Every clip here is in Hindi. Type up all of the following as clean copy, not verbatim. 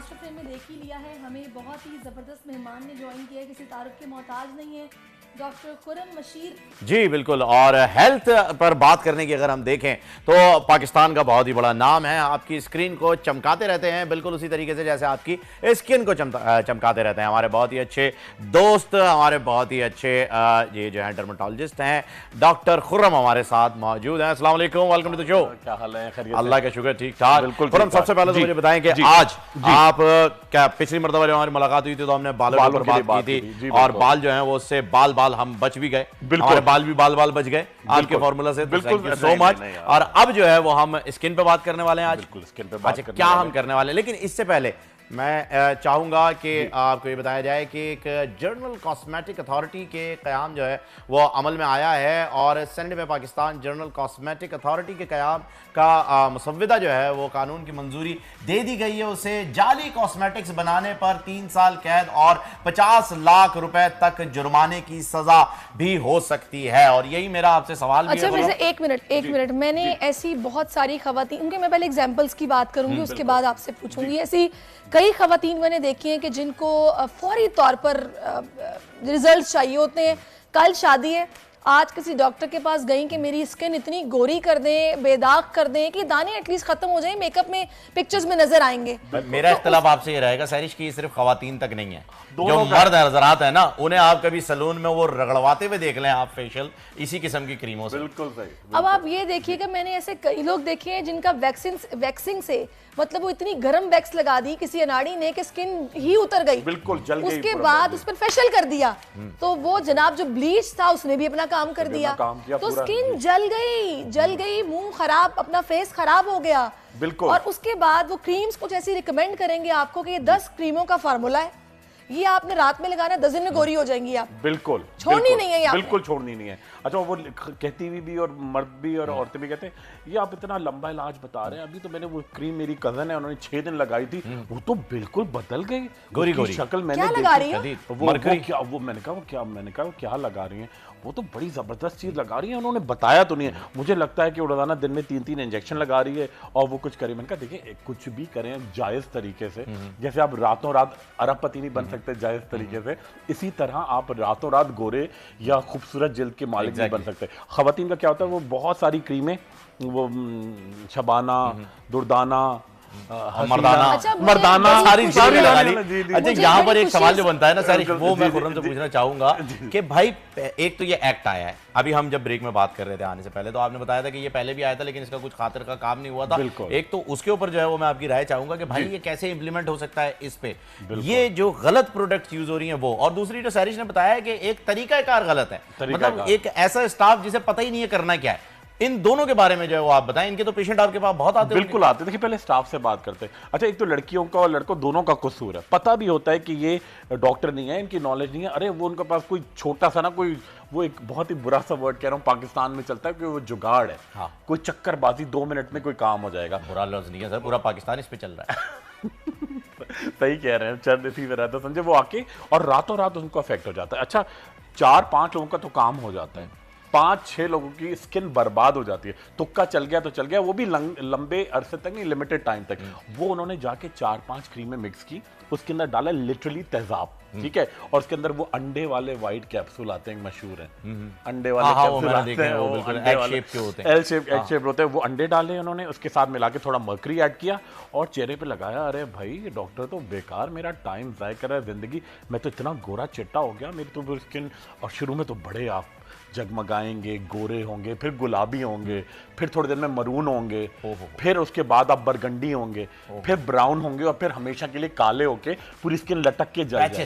मास्टर फ्रेम में देख ही लिया है, हमें बहुत ही ज़बरदस्त मेहमान ने ज्वाइन किया है, किसी तारुफ के मोहताज नहीं है, डॉक्टर खुर्रम मशीर। जी बिल्कुल। और हेल्थ पर बात करने की अगर हम देखें तो पाकिस्तान का बहुत ही बड़ा नाम है, आपकी स्क्रीन को चमकाते रहते हैं बिल्कुल उसी तरीके से जैसे आपकी स्किन को चमकाते रहते हैं। हमारे बहुत ही अच्छे दोस्त, हमारे बहुत ही अच्छे ये जो है डर्मेटोलॉजिस्ट हैं, डॉक्टर खुर्रम हमारे साथ मौजूद हैं। अस्सलाम वालेकुम, वेलकम टू द शो। क्या हाल है? खैरियत? अल्लाह का शुक्र, ठीक ठाक। बिल्कुल खुर्रम, सबसे पहले तो मुझे बताएं कि आज आप क्या पिछली मरतबा जब हमारी मुलाकात हुई थी तो हमने बालों के ऊपर बात की थी और बाल जो है वो उससे बाल हम बच भी गए, हमारे बाल भी बाल बच गए आपके फॉर्मूला से। Thank you so much. और अब जो है वो हम स्किन पे बात करने वाले हैं आज। बिल्कुल स्किन पे बात अच्छा, क्या हम करने वाले हैं, लेकिन इससे पहले मैं चाहूंगा कि आपको ये बताया जाए कि एक जर्नल कॉस्मेटिक अथॉरिटी के क़याम जो है वो अमल में आया है और सेनेट में पाकिस्तान जर्नल कॉस्मेटिक अथॉरिटी के क़याम का मुसव्विदा जो है वो कानून की मंजूरी दे दी गई है। उसे जाली कॉस्मेटिक्स बनाने पर 3 साल कैद और 50 लाख रुपए तक जुर्माने की सजा भी हो सकती है। और यही मेरा आपसे सवाल भी अच्छा, वैसे एक मिनट, मैंने ऐसी बहुत सारी खवातीन, उनके मैं पहले एग्जांपल्स की बात करूंगी, उसके बाद आपसे पूछूंगी। ऐसी कई खवातीन मैंने देखी हैं कि जिनको फौरी तौर पर रिजल्ट चाहिए होते हैं। कल शादी है, आज किसी डॉक्टर के पास गई कि मेरी स्किन इतनी गोरी कर दें, बेदाग कर दें कि दाने एटलीस्ट खत्म हो जाए, मेकअप में पिक्चर्स में नजर आएंगे। मेरा इख्तिलाफ आपसे ये रहेगा सैरिश की सिर्फ खवातीन तक नहीं है, जो मर्द हजरात है ना उन्हें आप कभी सलून में वो रगड़वाते हुए देख लें आप फेशियल इसी किस्म की क्रीमों से। बिल्कुल सही। अब आप ये देखिएगा, मैंने ऐसे कई लोग देखे हैं जिनका वैक्सिंग से मतलब वो इतनी गर्म वैक्स लगा दी किसी अनाड़ी ने कि स्किन ही उतर गई, बिल्कुल जल गई, उसके बाद उस पर फेशियल कर दिया तो वो जनाब जो ब्लीच था उसने भी अपना काम कर दिया, तो स्किन जल गई, मुंह खराब, अपना फेस खराब हो गया। बिल्कुल। और उसके बाद वो क्रीम्स कुछ ऐसी रिकमेंड करेंगे आपको कि ये 10 क्रीमों का फार्मूला है, ये आपने रात में लगाना, 10 दिन में गोरी हो जाएंगी आप। बिल्कुल छोड़नी नहीं है, बिल्कुल छोड़नी नहीं है। अच्छा, वो कहती हुई भी और मर्द भी और औरतें भी कहते हैं ये आप इतना लंबा इलाज बता रहे हैं, अभी तो मैंने वो क्रीम, मेरी कजन है, उन्होंने 6 दिन लगाई थी, वो तो बिल्कुल बदल गई गोरी शक्ल। मैंने क्या लगा रही है वो मैंने कहा क्या लगा रही है, वो तो बड़ी जबरदस्त चीज लगा रही है, उन्होंने बताया तो नहीं है। मुझे लगता है कि रोजाना दिन में 3-3 इंजेक्शन लगा रही है और वो कुछ करे। मैंने कहा देखिए कुछ भी करें जायज तरीके से, जैसे आप रातों रात अरबपति नहीं बन सकते जायज तरीके से, इसी तरह आप रातों रात गोरे या खूबसूरत जिल्द के मालिक नहीं बन सकते। खवातीन का क्या होता है, वो बहुत सारी क्रीमें, वो शबाना, दुर्दाना, मर्दाना सारी चीजें लगा ली। अच्छा, यहाँ पर एक सवाल जो बनता है ना सर, वो मैं खुर्रम से पूछना चाहूंगा कि भाई एक तो ये एक्ट आया है, अभी हम जब ब्रेक में बात कर रहे थे आने से पहले तो आपने बताया था कि ये पहले भी आया था लेकिन इसका कुछ खातिर का काम नहीं हुआ था। एक तो उसके ऊपर जो है वो मैं आपकी राय चाहूंगा कि भाई ये कैसे इंप्लीमेंट हो सकता है इस पे, ये जो गलत प्रोडक्ट यूज हो रही है वो, और दूसरी जो सैरिश ने बताया है कि एक तरीकाकार गलत है, मतलब एक ऐसा स्टाफ जिसे पता ही नहीं है करना क्या है। इन दोनों के बारे में जो है वो आप बताएं, इनके तो पेशेंट आपके पास बहुत आते हैं। बिल्कुल आते हैं। देखिए पहले स्टाफ से बात करते हैं। अच्छा, एक तो लड़कियों का और लड़कों दोनों का कसूर है, पता भी होता है कि ये डॉक्टर नहीं है, इनकी नॉलेज नहीं है। अरे वो उनके पास कोई छोटा सा ना, कोई वो एक बहुत ही बुरा सा वर्ड कह रहा हूँ पाकिस्तान में चलता है कि वो जुगाड़ है। हाँ। कोई चक्करबाजी, 2 मिनट में कोई काम हो जाएगा। बुरा लफ्ज नहीं है सर, पूरा पाकिस्तान इस पे चल रहा है। सही कह रहे हैं, चंद इसी में रहता समझे, वो आके और रातों रात उनको अफेक्ट हो जाता है। अच्छा, 4-5 लोगों का तो काम हो जाता है, 5-6 लोगों की स्किन बर्बाद हो जाती है। तुक्का चल गया तो चल गया, वो भी लंबे अरसे तक नहीं, लिमिटेड टाइम तक। वो उन्होंने जाके 4-5 क्रीमें मिक्स की, उसके अंदर डाला लिटरली तेजाब, ठीक है, और उसके अंदर वो अंडे वाले व्हाइट कैप्सूल आते हैं, मशहूर हैं अंडे वाले कैप्सूल आते हैं, वो बिल्कुल एग शेप के होते हैं, एल शेप होते हैं, वो अंडे डाले उन्होंने, उसके साथ मिला के थोड़ा मर्करी ऐड किया और चेहरे पे लगाया। अरे भाई डॉक्टर तो बेकार मेरा टाइम ज़ाय कर रहा है जिंदगी, मैं तो इतना गोरा चिट्टा हो गया, मेरी तो स्किन, और शुरू में तो बड़े आप जगमगाएंगे, गोरे होंगे, फिर गुलाबी होंगे, फिर थोड़ी देर में मरून होंगे, फिर उसके बाद आप बरगंडी होंगे, फिर ब्राउन होंगे और फिर हमेशा के लिए काले होके पूरी स्किन लटक के जल जाएगी,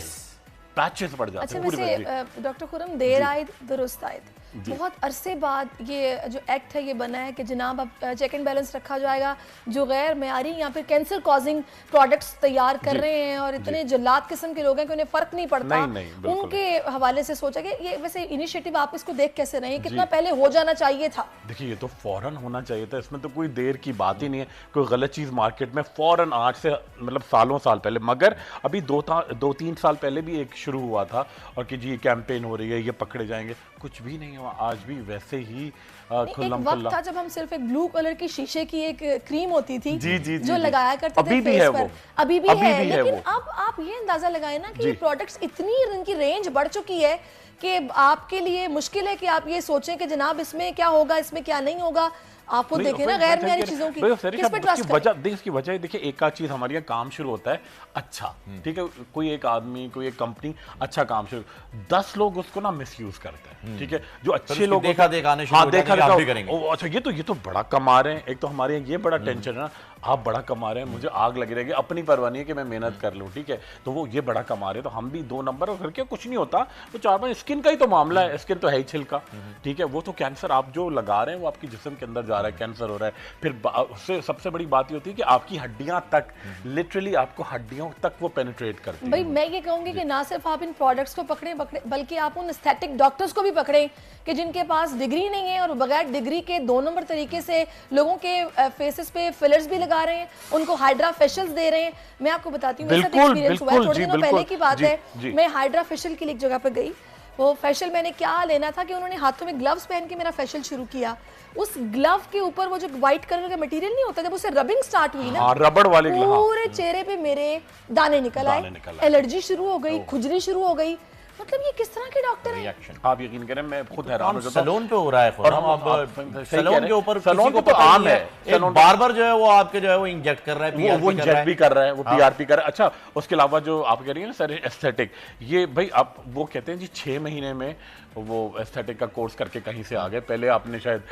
पैचेस पड़ जाते हैं। अच्छा, वैसे डॉक्टर खुर्रम, देर आयद दुरुस्त आयद, बहुत अरसे बाद ये जो एक्ट है ये बना है कि जनाब अब चेक एंड बैलेंस रखा जाएगा, जो गैर मेयारी या फिर कैंसर कॉजिंग प्रोडक्ट्स तैयार कर रहे हैं और इतने जल्लाद किस्म के लोग हैं कि उन्हें फर्क नहीं पड़ता, उनके हवाले से सोचा कि ये वैसे इनिशिएटिव आप इसको देख कैसे रहे हैं, कितना पहले हो जाना चाहिए था? देखिए ये तो फौरन होना चाहिए था, इसमें तो कोई देर की बात ही नहीं है। कोई गलत चीज़ मार्केट में फौरन, आज से मतलब सालों साल पहले, मगर अभी 2-3 साल पहले भी एक शुरू हुआ था और कि जी कैंपेन हो रही है, ये पकड़े जाएंगे, कुछ भी नहीं वहाँ आज भी वैसे ही एक खुल्लम वक्त खुल्ला। था जब हम सिर्फ एक ब्लू कलर की शीशे की एक क्रीम होती थी जी, जी, जो जी। लगाया करते अभी थे भी फेस है पर। वो। अभी भी अभी है, भी है लेकिन वो। अब आप ये अंदाजा लगाए ना कि ये जी। प्रोडक्ट्स इतनी इनकी रेंज बढ़ चुकी है कि आपके लिए मुश्किल है कि आप ये सोचें कि जनाब इसमें क्या होगा, इसमें क्या नहीं होगा। आपको नहीं, देखें ना फिर गैर मैं मियारी कह- चीजों की भाई, सर, किस पे इसकी ट्रस्ट वजह देखिए, इसकी वजह देखिए, एक आध चीज हमारे यहाँ काम शुरू होता है अच्छा, ठीक है, कोई एक आदमी, कोई एक कंपनी अच्छा काम शुरू, 10 लोग उसको ना मिसयूज करते हैं, ठीक है, जो अच्छे लोग देखा देखा आने शुरू हो जाते हैं कि आप भी करेंगे। अच्छा ये तो बड़ा कमा रहे हैं, एक तो हमारे यहाँ ये बड़ा टेंशन है ना, आप बड़ा कमा रहे हैं, मुझे आग लगी रहेगी, अपनी परवाह नहीं है कि मैं मेहनत कर लूँ, ठीक है, तो वो ये बड़ा कमा रहे हैं, तो हम भी 2 नंबर और करके कुछ नहीं होता, वो 4-5 स्किन का ही तो मामला है, स्किन तो है ही छिलका, ठीक है, वो तो कैंसर आप जो लगा रहे हैं वो आपकी जिस्म के अंदर जा रहा है, कैंसर हो रहा है, फिर उससे सबसे बड़ी बात ये होती है कि आपकी हड्डियां तक, लिटरली आपको हड्डियों तक वो पेनिट्रेट करती है। भाई मैं ये कहूंगी कि ना सिर्फ आप इन प्रोडक्ट्स को पकड़े बल्कि आप उन एस्थेटिक डॉक्टर्स को भी पकड़ें कि जिनके पास डिग्री नहीं है और बगैर डिग्री के 2 नंबर तरीके से लोगों के फेसेस पे फिलर्स भी लगा रहे हैं, उनको हाइड्रा फेशियल्स दे रहे हैं। मैं आपको बताती हूँ, मेरे साथ बिल्कुल, एक्सपीरियंस हुआ है, बिल्कुल, थोड़े जी, दिनों पहले बिल्कुल, की बात जी, है। जी। मैं हाइड्रा फेशियल की एक जगह पर गई, वो फेशियल मैंने क्या लेना था कि उन्होंने हाथों में ग्लव्स पहन के मेरा फेशियल शुरू किया। उस ग्लव के ऊपर वो जो व्हाइट कलर का मटेरियल नहीं होता, जब उसे रबिंग स्टार्ट हुई ना, हाँ, रबड़ वाले ग्लव, हाँ। पूरे चेहरे पे मेरे दाने निकल दाने आए, निकल आए। एलर्जी शुरू हो गई, खुजली शुरू हो गई। मतलब ये किस तरह के डॉक्टर हैं? रिएक्शन आप यकीन करें, मैं खुद हैरान हो जाता हूँ। सैलून पे हो रहा है और हम आप अब सही कह सैलून रहे के हैं। ऊपर सैलून किसी को पे तो पता आम नहीं है। एक सैलून पे- बार्बर जो है वो आपके जो है वो इंजेक्ट कर रहा है, वो PRP कर रहा इंजेक्ट है। भी कर रहा है, वो पीआरपी कर रहा है। अच्छा, उसके अलावा जो आप कह रही है ना सर एस्थेटिक, ये भाई आप वो कहते हैं जी 6 महीने में वो एस्थेटिक का कोर्स करके कहीं से आ गए। पहले आपने शायद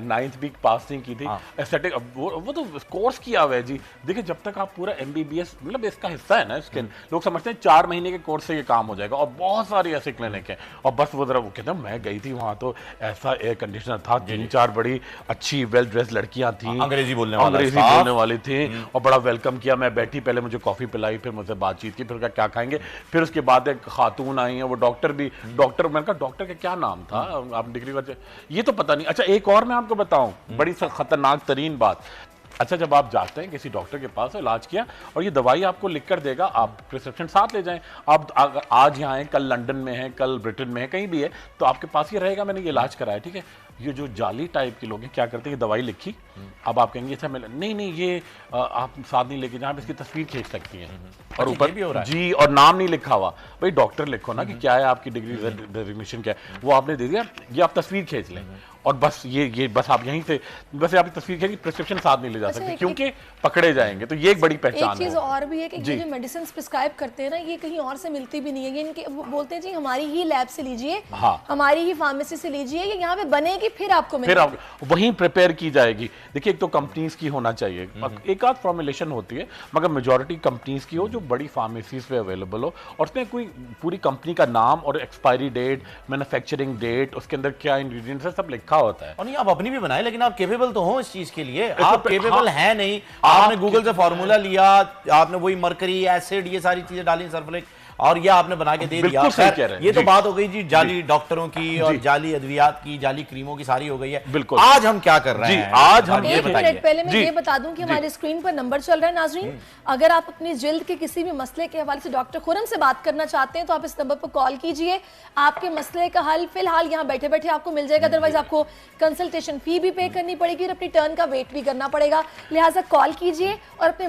9th भी पास नहीं की थी एस्थेटिक, वो तो कोर्स किया हुआ है जी। देखिए, जब तक आप पूरा MBBS, मतलब इसका हिस्सा है ना स्किन, लोग समझते हैं 4 महीने के कोर्स से ये काम हो जाएगा, और बहुत सारी ऐसे क्लिनिक हैं, और बस वो जरा वो कहते हैं, मैं गई थी वहाँ तो ऐसा एयर कंडीशनर था, 3-4 बड़ी अच्छी वेल ड्रेस लड़कियां थी, अंग्रेजी बोलने वाली थी, और बड़ा वेलकम किया। मैं बैठी, पहले मुझे कॉफी पिलाई, फिर मुझसे बातचीत की, फिर कहा क्या खाएंगे, फिर उसके बाद एक खातून आई है, वो डॉक्टर भी, डॉक्टर, मैंने कहा डॉक्टर का क्या नाम था, आप डिग्री वाले, ये तो पता नहीं। अच्छा, एक और मैं आपको बताऊं, बड़ी खतरनाक तरीन बात। अच्छा, जब आप जाते हैं किसी डॉक्टर के पास, इलाज किया और ये दवाई आपको लिख कर देगा, आप प्रिस्क्रिप्शन साथ ले जाएं। आप अगर आज यहाँ हैं, कल लंदन में हैं, कल ब्रिटेन में है, कहीं भी है, तो आपके पास ये रहेगा मैंने ये इलाज कराया, ठीक है। ये जो जाली टाइप के लोग हैं, क्या करते हैं, ये दवाई लिखी, अब आप कहेंगे अच्छा नहीं ये आप साथ नहीं लेके जहाँ इसकी तस्वीर खींच सकती हैं, और ऊपर भी हो रहा है जी, और नाम नहीं लिखा हुआ। भाई डॉक्टर लिखो ना कि क्या है आपकी डिग्री, डेजिग्नेशन क्या है, वो आपने दे दिया, ये आप तस्वीर खींच लें, और बस ये बस आप यहीं से बस आपकी तस्वीर खींची, प्रिस्क्रिप्शन साथ नहीं ले जा अच्छा, सकते, क्योंकि पकड़े जाएंगे। तो ये एक बड़ी एक पहचान चीज है। और भी है कि ये जो मेडिसिन प्रिस्क्राइब करते हैं ना, ये कहीं और से मिलती भी नहीं है। ये इनके वो बोलते हैं जी हमारी ही लैब से लीजिए, हाँ। हमारी ही फार्मेसी से लीजिए, ये यहाँ पे बनेगी फिर आपको फिर मिलेगी। आप वहीं प्रिपेयर की जाएगी। देखिए, एक तो कंपनीज की होना चाहिए, एक आध फॉर्मुलेशन होती है, मगर मेजॉरिटी कंपनीज की हो जो बड़ी फार्मेसीज पे अवेलेबल हो, और उसमें कोई पूरी कंपनी का नाम और एक्सपायरी डेट, मैन्युफैक्चरिंग डेट, उसके अंदर क्या इंग्रेडिएंट्स है, सब लिखा होता है। और नहीं, आप अपनी भी बनाए, लेकिन आप केपेबल तो हो इस चीज के लिए। तो आप केपेबल है नहीं, आपने गूगल से फॉर्मूला लिया, आपने वही मरकरी एसिड ये सारी चीजें डाली सल्फोनिक, और ये आपने बना के दे दिया। बिल्कुल सही कह रहे हैं। ये तो जी। बात हो गई जी जाली डॉक्टरों की और जाली अद्वियात की, जाली क्रीमों की, सारी हो गई है। बिल्कुल। आज हम क्या कर रहे जी, हैं? आज हम ये एक बताइए। मिनट पहले मैं जी। ये बता दूं कि हमारे स्क्रीन पर नंबर चल रहा है नाजरीन, अगर आप अपनी जिल्द के किसी भी मसले के हवाले से डॉक्टर खुरम से बात करना चाहते हैं तो आप इस नंबर पर कॉल कीजिए। आपके मसले का हल फिलहाल यहाँ बैठे बैठे आपको मिल जाएगा, अदरवाइज आपको कंसल्टेशन फी भी पे करनी पड़ेगी और अपनी टर्न का वेट भी करना पड़ेगा। लिहाजा कॉल कीजिए और अपने